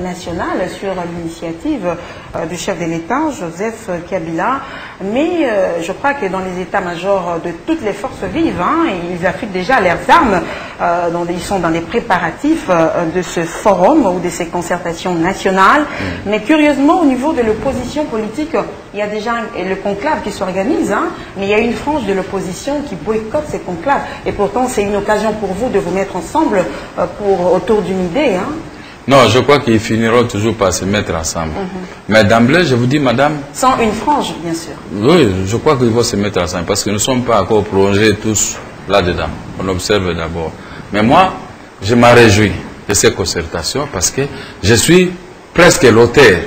nationale sur l'initiative du chef de l'État, Joseph Kabila. Mais je crois que dans les états-majors de toutes les forces vives, ils affûtent déjà leurs armes. Ils sont dans les préparatifs de ce forum ou de ces concertations nationales. Mais curieusement, au niveau de l'opposition politique, il y a déjà le conclave qui s'organise, mais il y a une frange de l'opposition qui boycotte ces conclaves. Et pourtant, c'est une occasion pour vous de vous mettre ensemble autour d'une idée. Non, je crois qu'ils finiront toujours par se mettre ensemble. Mais d'emblée, je vous dis, madame... Sans une frange, bien sûr. Oui, je crois qu'ils vont se mettre ensemble parce que nous ne sommes pas encore plongés tous là-dedans. On observe d'abord. Mais moi, je m'en réjouis de ces concertations parce que je suis presque l'auteur.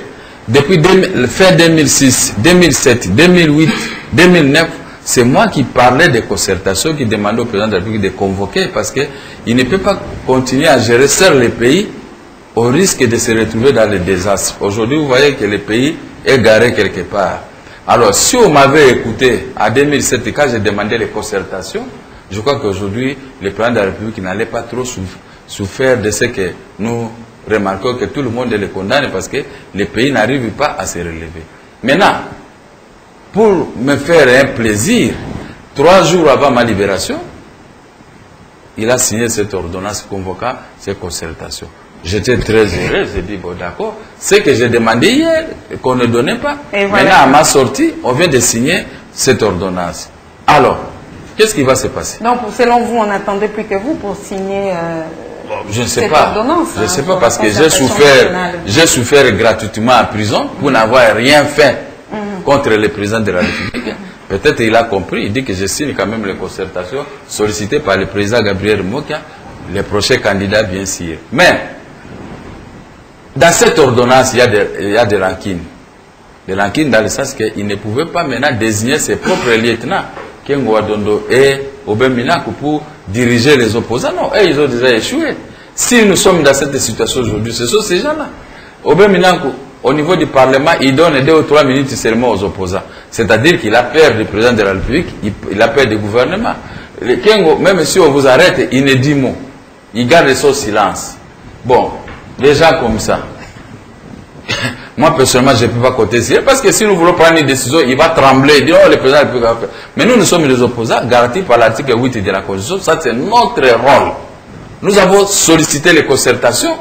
Depuis fin 2006, 2007, 2008, 2009, c'est moi qui parlais des concertations, qui demandais au président de la République de convoquer parce qu'il ne peut pas continuer à gérer seul les pays au risque de se retrouver dans les désastres. Aujourd'hui, vous voyez que le pays est garé quelque part. Alors, si on m'avait écouté en 2007, quand j'ai demandé les concertations, je crois qu'aujourd'hui, le président de la République n'allait pas trop souffrir de ce que nous remarquons que tout le monde les condamne parce que les pays n'arrivent pas à se relever. Maintenant, pour me faire un plaisir, 3 jours avant ma libération, il a signé cette ordonnance convoquant ces concertations. J'étais très heureux, j'ai dit, bon d'accord, ce que j'ai demandé hier, qu'on ne donnait pas. Et voilà. Maintenant, à ma sortie, on vient de signer cette ordonnance. Alors, qu'est-ce qui va se passer? Donc, selon vous, on n'attendait plus que vous pour signer je ne sais pas. Je ne sais pas parce que j'ai souffert gratuitement en prison pour n'avoir rien fait contre le président de la République. Peut-être il a compris, il dit que je signe quand même les concertations sollicitées par le président Gabriel Mokia, les prochains candidats bien sûr. Mais, dans cette ordonnance, il y a des rancines. Des rancines dans le sens qu'il ne pouvait pas maintenant désigner ses propres lieutenants, Kengo Adondo et Obem Minaku, pour diriger les opposants. Non, ils ont déjà échoué. Si nous sommes dans cette situation aujourd'hui, ce sont ces gens-là. Obem Minaku, au niveau du Parlement, il donne 2 ou 3 minutes seulement aux opposants. C'est-à-dire qu'il a peur du président de la République, il a peur du gouvernement. Le Kengo, même si on vous arrête, il ne dit mot. Il garde son silence. Bon, les gens comme ça, moi personnellement, je ne peux pas compter sur eux parce que si nous voulons prendre une décision, il va trembler, il dit oh, le président de la République va faire. Mais nous sommes des opposants garantis par l'article 8 de la Constitution. Ça, c'est notre rôle. Nous avons sollicité les concertations.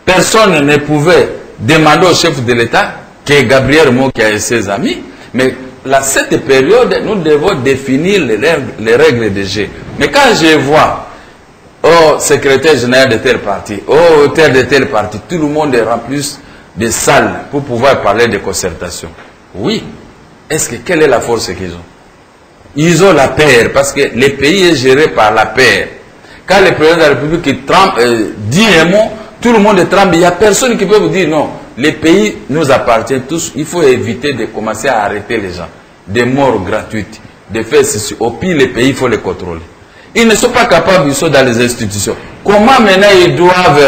Personne ne pouvait demander au chef de l'État que Gabriel Mokia et ses amis, mais à cette période, nous devons définir les règles de jeu. Mais quand je vois oh, secrétaire général de tel parti, oh, tel de tel parti, tout le monde est rempli de salles pour pouvoir parler de concertation. Oui. Est-ce que quelle est la force qu'ils ont? Ils ont la paix, parce que le pays est géré par la paix. Quand le président de la République dit un mot, tout le monde tremble. Il n'y a personne qui peut vous dire non. Le pays nous appartient tous. Il faut éviter de commencer à arrêter les gens. Des morts gratuites. De faire ceci. Au pire, le pays, il faut les contrôler. Ils ne sont pas capables, ils sont dans les institutions. Comment maintenant ils doivent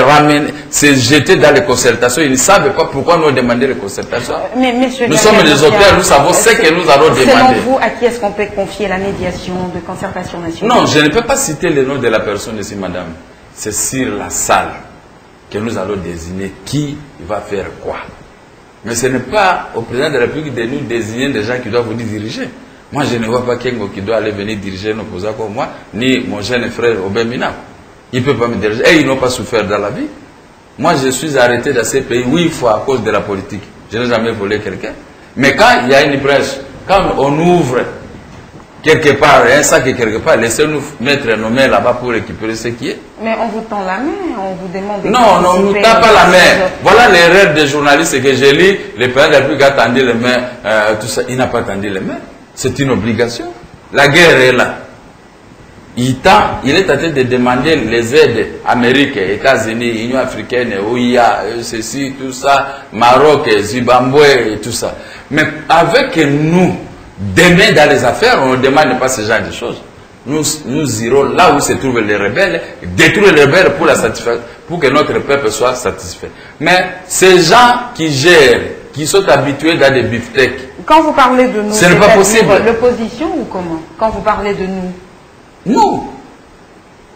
se jeter dans les concertations? Ils ne savent pas pourquoi nous demandons les concertations. Mais, nous sommes des auteurs, nous savons ce que nous allons demander. Selon vous, à qui est-ce qu'on peut confier la médiation de concertation nationale? Non, je ne peux pas citer le nom de la personne ici, madame. C'est sur la salle que nous allons désigner qui va faire quoi. Mais ce n'est pas au président de la République de nous désigner des gens qui doivent vous diriger. Moi, je ne vois pas Kengo qui doit aller venir diriger un opposant comme moi, ni mon jeune frère Obem Minaku. Il ne peut pas me diriger. Et ils n'ont pas souffert dans la vie. Moi, je suis arrêté dans ces pays 8 fois à cause de la politique. Je n'ai jamais volé quelqu'un. Mais quand il y a une brèche, quand on ouvre quelque part, un sac quelque part, laissez-nous mettre nos mains là-bas pour récupérer ce qui est. Mais on vous tend la main, on vous demande... Non, on ne nous tend pas la main. Voilà l'erreur des journalistes que j'ai lu. Le président de la République a tendu les mains, tout ça. Il n'a pas tendu les mains. C'est une obligation. La guerre est là. Il est en train de demander les aides Amérique, États-Unis, Union africaine, OIA, ceci, tout ça, Maroc, Zimbabwe et tout ça. Mais avec nous, demain dans les affaires, on ne demande pas ce genre de choses. Nous irons là où se trouvent les rebelles, détruire les rebelles pour que notre peuple soit satisfait. Mais ces gens qui gèrent, qui sont habitués dans des beefsteaks, quand vous parlez de nous, ce n'est pas possible. L'opposition ou comment? Quand vous parlez de nous? Nous.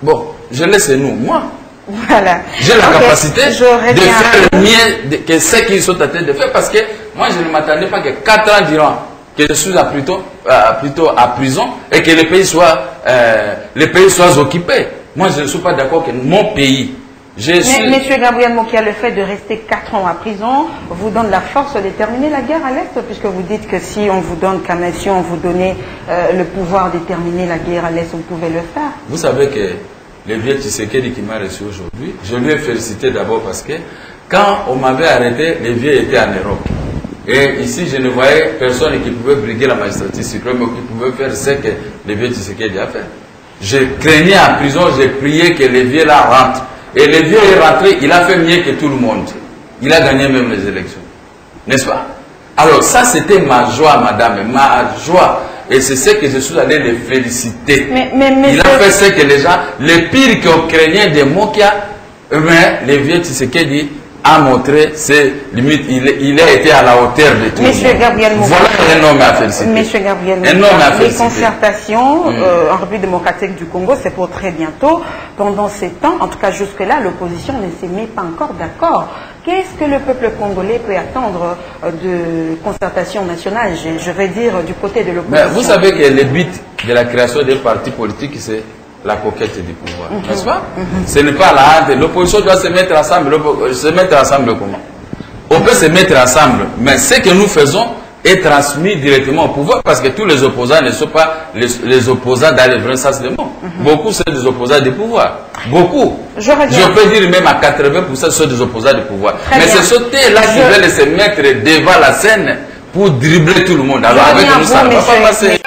Bon, je laisse nous. Moi, Voilà. J'ai la capacité de faire le mien que ce qu'ils sont en train de faire, parce que moi je ne m'attendais pas que 4 ans durant que je suis plutôt à prison et que les pays soient occupés. Moi je ne suis pas d'accord que mon pays... Monsieur Gabriel Mokia, le fait de rester 4 ans à prison vous donne la force de terminer la guerre à l'Est, puisque vous dites que si on vous donne, comme si on vous donnait le pouvoir de terminer la guerre à l'Est, vous pouvez le faire. Vous savez que le vieux Tshisekedi qui m'a reçu aujourd'hui, je lui ai félicité d'abord parce que quand on m'avait arrêté, les vieux étaient en Europe. Et ici, je ne voyais personne qui pouvait briguer la magistrature suprême ou qui pouvait faire ce que le vieux Tshisekedi a fait. Je craignais en prison, j'ai prié que les vieux là rentrent. Et le vieux est rentré, il a fait mieux que tout le monde. Il a gagné même les élections. N'est-ce pas? Alors ça, c'était ma joie, madame, ma joie. Et c'est ce que je suis allé le féliciter. Il a fait ce que les gens, les pires qu'on craignait des Mokia, mais le vieux Tshisekedi a montré ses limites. Il a été à la hauteur de tout. Monsieur Gabriel Mokia. Voilà un homme à féliciter. Monsieur Gabriel Mokia, les concertations en République démocratique du Congo, c'est pour très bientôt. Pendant ces temps, en tout cas jusque-là, l'opposition ne s'est mis pas encore d'accord. Qu'est-ce que le peuple congolais peut attendre de concertation nationale, je vais dire, du côté de l'opposition? Vous savez que le but de la création des partis politiques, c'est la conquête du pouvoir, n'est-ce pas? Ce n'est pas la hâte. L'opposition doit se mettre ensemble. Se mettre ensemble comment? On peut se mettre ensemble, mais ce que nous faisons est transmis directement au pouvoir, parce que tous les opposants ne sont pas les opposants dans le vrai sens du mot. Beaucoup sont des opposants du pouvoir. Beaucoup. Je peux dire même à 80% sont des opposants du pouvoir. Mais ce sont eux-là qui veulent se mettre devant la scène pour dribbler tout le monde. Alors avec nous, ça ne va pas passer.